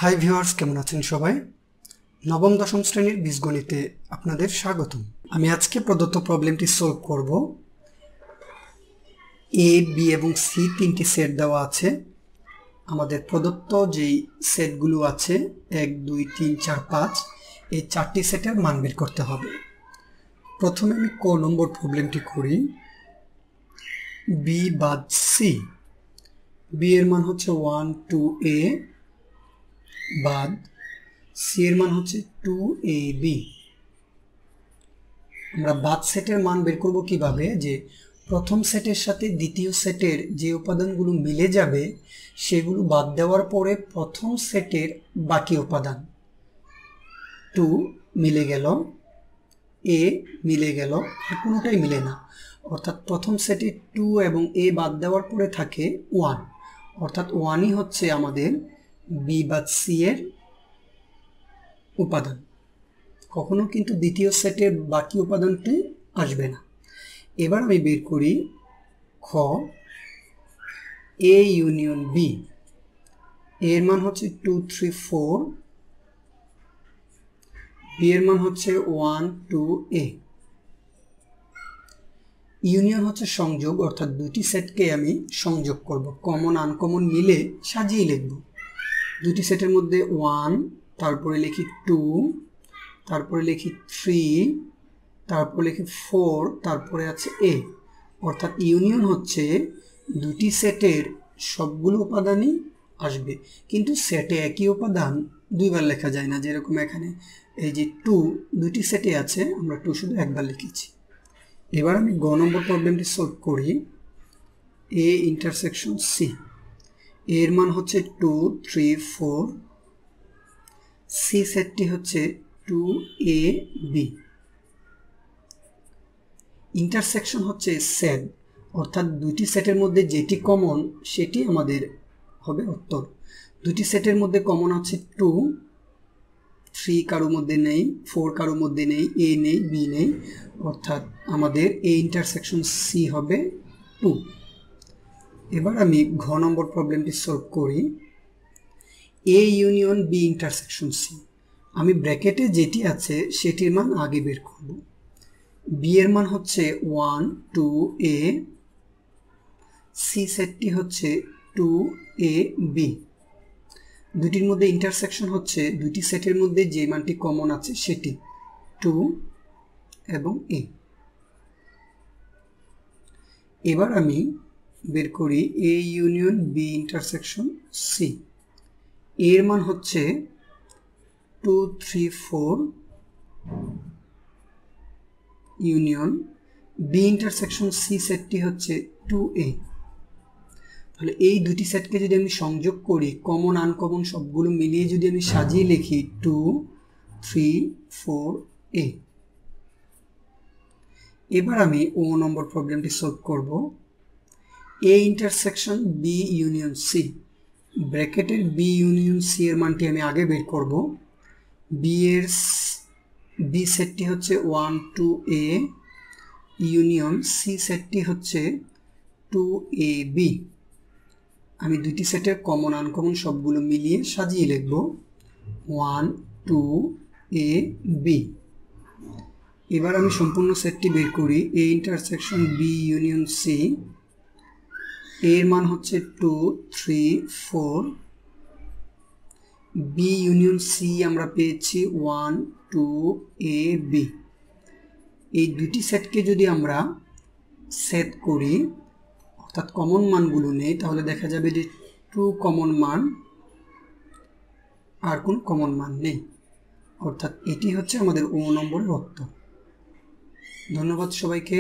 Hi viewers, কেমন আছেন সবাই? নবম-দশম শ্রেণীর বীজগণিতে আপনাদের স্বাগতম। আমি আজকে প্রদত্ত প্রবলেমটি সলভ করব। এ, বি এবং সি তিনটি সেট দেওয়া আছে। আমাদের প্রদত্ত যেই সেটগুলো আছে 1, 2, 3, 4, 5 এই চারটি সেটের মান বের করতে হবে। প্রথমে আমি ক নম্বর প্রবলেমটি করি। বি বাদ সি। বি এর মান হচ্ছে 1, 2a বাদ সি এর মান হচ্ছে 2ab। আমরা বাদ সেটের মান বের করব কিভাবে? যে প্রথম সেটের সাথে দ্বিতীয় সেটের যে উপাদানগুলো মিলে যাবে সেগুলো বাদ দেওয়ার পরে প্রথম সেটের বাকি উপাদান 2 মিলে গেল, a মিলে গেল, আর কোনোটাই মিলে না। অর্থাৎ প্রথম সেটে 2 এবং a বাদ দেওয়ার পরে থাকে 1, অর্থাৎ 1ই হচ্ছে আমাদের বি বাদ সি এর উপাদান। কখনো কিন্তু দ্বিতীয় সেটের বাকি উপাদানটি আসবে না। এবার আমি বের করি খ, এ ইউনিয়ন বি। এর মান হচ্ছে 2, 3, 4, বি এর মান হচ্ছে 1, 2a। ইউনিয়ন হচ্ছে সংযোগ, অর্থাৎ দুটি সেটকে আমি সংযোগ করব, কমন আনকমন মিলে সাজিয়ে লিখব। দুটি সেটের মধ্যে 1, তারপরে লিখি 2, তারপরে লিখি 3, তারপরে লিখি 4, তারপরে আছে a। অর্থাৎ ইউনিয়ন হচ্ছে দুটি সেটের সবগুলো উপাদানই আসবে, কিন্তু সেটে একই উপাদান দুইবার লেখা যায় না। যেরকম এখানে এই যে 2 দুটি সেটে আছে, আমরা 2 শুধু একবার লিখেছি। এবার আমি গ নম্বর প্রবলেমটি সলভ করি। A intersection C. এর মান হচ্ছে 2, 3, 4, সি সেটটি হচ্ছে 2ab। ইন্টারসেকশন হচ্ছে সেট, অর্থাৎ দুটি সেটের মধ্যে যেটি কমন সেটি আমাদের হবে উত্তর। দুটি সেটের মধ্যে কমন আছে 2, 3 কারোর মধ্যে নেই, 4 কারোর মধ্যে নেই, a নেই, b নেই, অর্থাৎ আমাদের এ ইন্টারসেকশন সি হবে 2। এবার আমি ঘ নম্বর প্রবলেমটি সলভ করি। A union B intersection C. আমি ব্র্যাকেটে যেটি আছে সেটির মান আগে বের করব। বি এর মান হচ্ছে 1, 2a, সি সেটটি হচ্ছে 2ab। দুটির মধ্যে ইন্টারসেকশন হচ্ছে দুটি সেটের মধ্যে যে মানটি কমন আছে সেটি 2 এবং a। এবার আমি বের করি A union B intersection C. এর মান হচ্ছে 2, 3, 4 ইউনিয়ন বি ইন্টারসেকশন সি সেটটি হচ্ছে 2a। তাহলে এই দুটি সেটকে যদি আমি সংযোগ করি, কমন আনকমন সবগুলো মিলিয়ে যদি আমি সাজিয়ে লিখি 2, 3, 4a। এবার আমি ও নম্বর প্রবলেমটি সলভ করব। A intersection B union C. ব্র্যাকেটের বি ইউনিয়ন সি এর মানটি আমি আগে বের করব। বি সেটটি হচ্ছে 1, 2a ইউনিয়ন সি সেটটি হচ্ছে 2ab। আমি দুটি সেটের কমন আনকমন সবগুলো মিলিয়ে সাজিয়ে লিখব 1, 2ab। এবার আমি সম্পূর্ণ সেটটি বের করি। A intersection B union C. এর মান হচ্ছে 2, 3, 4, বি ইউনিয়ন সি আমরা পেয়েছি 1, 2ab। এই দুটি সেটকে যদি আমরা সেট করি, অর্থাৎ কমন মানগুলো নেই, তাহলে দেখা যাবে যে 2 কমন মান, আর কোন কমন মান নেই। অর্থাৎ এটি হচ্ছে আমাদের ও নম্বরের উত্তর। ধন্যবাদ সবাইকে।